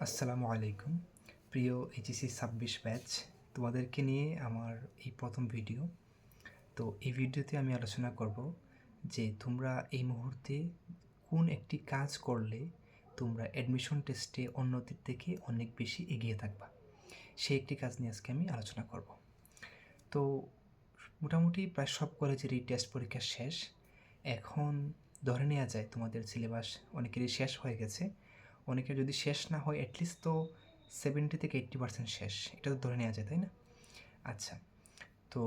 আসসালামু আলাইকুম প্রিয় এইচএসসি ২৬ ব্যাচ, তোমাদেরকে নিয়ে আমার এই প্রথম ভিডিও। তো এই ভিডিওতে আমি আলোচনা করব যে তোমরা এই মুহূর্তে কোন একটি কাজ করলে তোমরা অ্যাডমিশন টেস্টে অন্যদের থেকে অনেক বেশি এগিয়ে থাকবা, সেই একটি কাজ নিয়ে আজকে আমি আলোচনা করব। তো মোটামুটি প্রায় সব কলেজেরই টেস্ট পরীক্ষা শেষ। এখন ধরে নেওয়া যায় তোমাদের সিলেবাস অনেকেরই শেষ হয়ে গেছে। অনেকের যদি শেষ না হয় অ্যাটলিস্ট তো 70 থেকে 80% শেষ, এটা তো ধরে নেওয়া যায়, তাই না? আচ্ছা, তো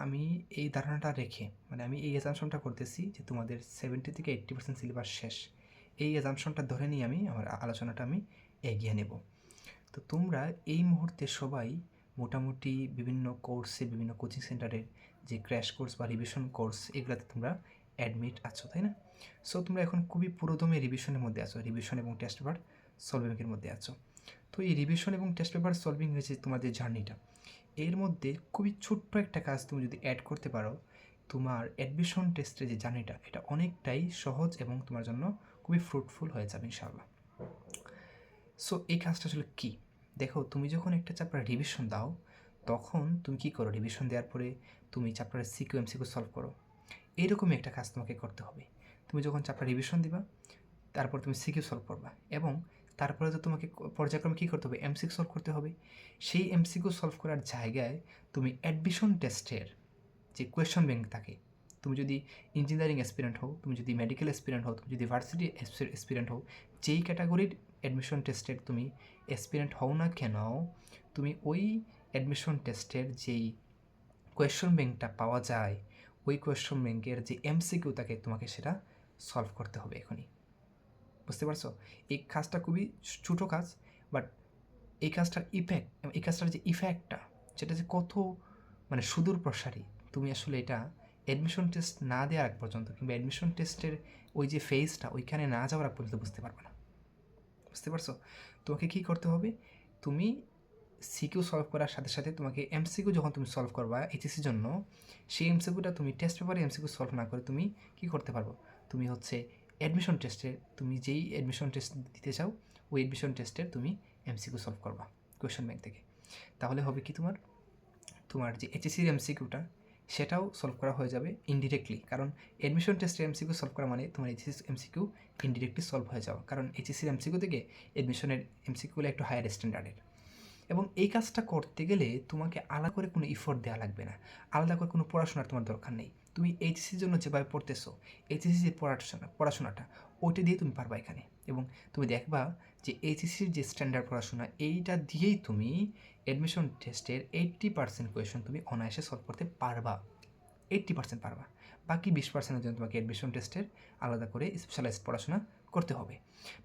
আমি এই ধারণাটা রেখে আমি এই অ্যাজাম্পশনটা করতেছি যে তোমাদের 70 থেকে 80% সিলেবাস শেষ। এই অ্যাজাম্পশনটা ধরে নিয়ে আমার আলোচনাটা এগিয়ে নেব। তো তোমরা এই মুহূর্তে সবাই মোটামুটি বিভিন্ন কোর্সে, বিভিন্ন কোচিং সেন্টারের যে ক্র্যাশ কোর্স বা রিভিশন কোর্স, এগুলোতে তোমরা অ্যাডমিট আছো, তাই না? সো তোমরা এখন খুবই পুরোদমে রিভিশনের মধ্যে আছো, রিভিশন এবং টেস্ট পেপার সলভিংয়ের মধ্যে আছো। তো এই রিভিশন এবং টেস্ট পেপার সলভিং হয়েছে তোমাদের জার্নিটা, এর মধ্যে খুবই ছোট্ট একটা কাজ তুমি যদি অ্যাড করতে পারো, তোমার অ্যাডমিশন টেস্টের যে জার্নিটা এটা অনেকটাই সহজ এবং তোমার জন্য খুবই ফ্রুটফুল হয়ে যাবে ইনশাআল্লাহ। সো এই কাজটা আসলে কী? দেখো, তুমি যখন একটা চ্যাপ্টার রিভিশন দাও তখন তুমি কী করো? রিভিশন দেওয়ার পরে তুমি চ্যাপ্টারের সিকিউ এমসিকিউ সলভ করো। এইরকমই একটা কাজ তোমাকে করতে হবে। তুমি যখন চ্যাপ্টার রিভিশন দিবা তারপর তুমি সিকিউ সলভ করবা এবং তারপরে তো তোমাকে পর্যায়ক্রমে কী করতে হবে? এমসিকিউ সলভ করতে হবে। সেই এমসিকিউ সলভ করার জায়গায় তুমি অ্যাডমিশন টেস্টের যে কোয়েশ্চন ব্যাংক থাকে, তুমি যদি ইঞ্জিনিয়ারিং অ্যাসপিরেন্ট হও, তুমি যদি মেডিকেল অ্যাসপিরেন্ট হও, তুমি যদি ভার্সিটি অ্যাসপিরেন্ট হও, যেই ক্যাটাগরির অ্যাডমিশন টেস্টের তুমি অ্যাসপিরেন্ট হও না কেন, তুমি ওই অ্যাডমিশন টেস্টের যেই কোয়েশ্চন ব্যাংকটা পাওয়া যায়, ওই কোয়েশ্চন ব্যাংকের যে এমসিকিউ থাকে তোমাকে সেটা সলভ করতে হবে এখনই। বুঝতে পারছো? এই কাজটা খুবই ছোটো কাজ, বাট এই কাজটার যে ইফেক্টটা, সেটা যে কত সুদূর প্রসারী, তুমি আসলে এটা অ্যাডমিশন টেস্ট না দেওয়ার আগ পর্যন্ত কিংবা অ্যাডমিশন টেস্টের ওই যে ফেজটা ওইখানে না যাওয়ার আগ পর্যন্ত বুঝতে পারবে না। বুঝতে পারছো? তোমাকে কী করতে হবে? তুমি সিকিউ সলভ করার সাথে সাথে তোমাকে এমসিকিউ যখন তুমি সলভ করবা এইচএসির জন্য, সেই এমসিকিউটা তুমি টেস্ট পেপারে এমসিকিউ সলভ না করে তুমি কী করতে পারবো? তুমি অ্যাডমিশন টেস্টে, তুমি যেই অ্যাডমিশন টেস্ট দিতে চাও ওই অ্যাডমিশন টেস্টের তুমি এমসিকিউ সলভ করবা কোয়েশ্চন ব্যাংক থেকে। তাহলে হবে কি, তোমার যে এইচএসির এমসিকিউটা সেটাও সলভ করা হয়ে যাবে ইনডিরেক্টলি, কারণ অ্যাডমিশন টেস্টের এমসিকিউ সলভ করা মানে তোমার এইচএসি এমসিকিউ ইনডিরেক্টলি সলভ হয়ে যাওয়া, কারণ এইচএসির এমসিকিউ থেকে অ্যাডমিশনের এমসিকিউগুলো একটু হায়ার স্ট্যান্ডার্ডের। এবং এই কাজটা করতে গেলে তোমাকে আলাদা করে কোনো ইফোর্ট দেওয়া লাগবে না, আলাদা করে কোনো পড়াশোনার তোমার দরকার নেই। তুমি এইচএসির জন্য যেভাবে পড়তেছো, এইচএসি যে পড়াশোনাটা ওইটা দিয়ে তুমি পারবা এখানে। এবং তুমি দেখবা যে এইচএসির যে স্ট্যান্ডার্ড পড়াশোনা, এইটা দিয়েই তুমি অ্যাডমিশন টেস্টের 80% কোয়েশন তুমি অনায়াসে সলভ করতে পারবা। 80% পারবা। বাকি 20%-এর জন্য তোমাকে অ্যাডমিশন টেস্টের আলাদা করে স্পেশালাইজড পড়াশোনা করতে হবে।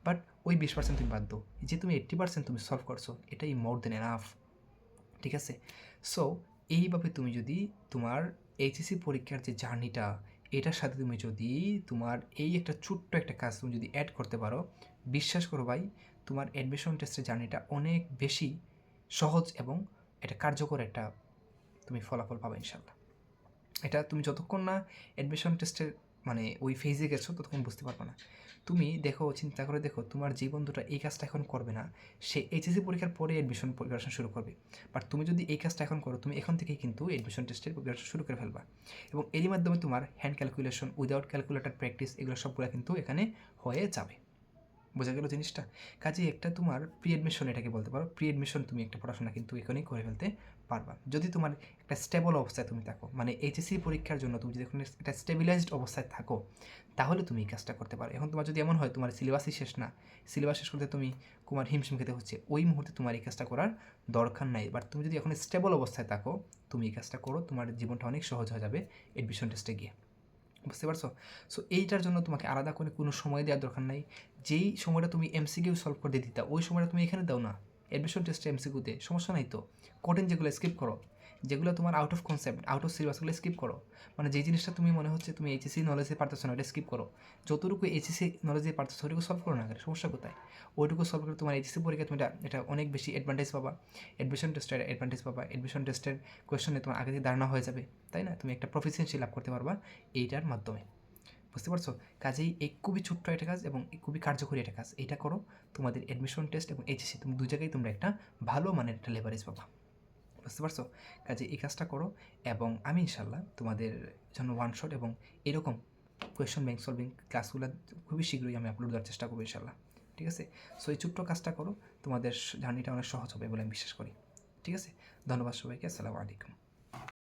বাট ওই 20% তুমি বাদ দাও, যে তুমি 80% তুমি সলভ করছো, এটাই মোর দেন এনাফ। ঠিক আছে? সো এইভাবে তুমি যদি তোমার এইচএসসি পরীক্ষার যে জার্নিটা, এটার সাথে তুমি যদি তোমার এই একটা ছোট্ট একটা কাজ তুমি যদি অ্যাড করতে পারো, বিশ্বাস করো ভাই, তোমার অ্যাডমিশন টেস্টের জার্নিটা অনেক বেশি সহজ এবং এটা কার্যকর একটা তুমি ফলাফল পাবে ইনশাল্লাহ। এটা তুমি যতক্ষণ না অ্যাডমিশন টেস্টের ওই ফেজে গেছো ততক্ষণ বুঝতে পারবে না। তুমি দেখো, চিন্তা করে দেখো, তোমার যে বন্ধুটা এই কাজটা এখন করবে না, সে এইচএসসি পরীক্ষার পরে অ্যাডমিশন প্রিপারেশন শুরু করবে। বাট তুমি যদি এই কাজটা এখন করো, তুমি এখন থেকেই কিন্তু অ্যাডমিশন টেস্টের প্রিপারেশন শুরু করে ফেলবা, এবং এরই মাধ্যমে তোমার hand calculation, without calculator practice, এগুলো সবগুলো কিন্তু এখানে হয়ে যাবে। বোঝা গেল জিনিসটা? কাজে একটা তোমার প্রি অ্যাডমিশন, এটাকে বলতে পারো প্রি অ্যাডমিশন, তুমি একটা পড়াশোনা কিন্তু এখানেই করে ফেলতে পারবা যদি তোমার একটা স্টেবল অবস্থায় তুমি থাকো। এইচএসসি পরীক্ষার জন্য তুমি যদি এখন একটা স্টেবিলাইজড অবস্থায় থাকো, তাহলে তুমি এই কাজটা করতে পারো। এখন তোমার যদি এমন হয় তোমার সিলেবাসই শেষ না, সিলেবাস শেষ করতে তোমার হিমশিম খেতে হচ্ছে, ওই মুহূর্তে তোমার এই কাজটা করার দরকার নাই। বাট তুমি যদি এখন স্টেবল অবস্থায় থাকো, তুমি এই কাজটা করো, তোমার জীবনটা অনেক সহজ হয়ে যাবে অ্যাডমিশন টেস্টে গিয়ে। বুঝতে পারছো? সো এইটার জন্য তোমাকে আলাদা করে কোনো সময় দেওয়ার দরকার নাই। যেই সময়টা তুমি এমসিকিউ সলভ করে দিতা, ওই সময়টা তুমি এখানে দাও না অ্যাডমিশন টেস্টে এমসিকিউতে, সমস্যা নাই তো। কঠিন যেগুলো স্কিপ করো, যেগুলো তোমার out of concept, out of সিলেবাসগুলো স্কিপ করো। যেই জিনিসটা তুমি মনে হচ্ছে তুমি এইচএসসি নলেজে পারতেছো না, ওটা স্কিপ করো। যতটুকু এইচএসসি নলেজে পারতেছো ওইটুকু সলভ করো না, সমস্যা কোথায়? ওইটুকু সলভ করে তোমার এইচএসসি পরীক্ষা তুমি এটা অনেক বেশি অ্যাডভান্টেজ পাবা, অ্যাডমিশন টেস্টের অ্যাডভান্টেজ পাবা, অ্যাডমিশন টেস্টের কোয়েশনে তোমার আগে থেকে ধারণা হয়ে যাবে, তাই না? তুমি একটা প্রফিসিয়েন্সি লাভ করতে পারবা এইটার মাধ্যমে। বুঝতে পারছো? কাজেই এই খুবই ছোট্ট একটা কাজ এবং খুবই কার্যকরী একটা কাজ। এইটা করো, তোমাদের অ্যাডমিশন টেস্ট এবং এইচএসসি তুমি 2 জায়গায় তোমরা একটা ভালো মানের একটা লেভারেজ পাবা। বুঝতে পারছো? কাজে এই কাজটা করো এবং আমি ইনশাআল্লাহ তোমাদের জন্য ওয়ান শট এবং এরকম কোয়েশ্চন ব্যাংক সলভিং ক্লাসগুলো খুবই শীঘ্রই আমি আপলোড দেওয়ার চেষ্টা করবো ইনশাআল্লাহ। ঠিক আছে? সো এই ছোট্ট কাজটা করো, তোমাদের জার্নিটা অনেক সহজ হবে বলে আমি বিশ্বাস করি। ঠিক আছে? ধন্যবাদ সবাইকে। আসসালামু আলাইকুম।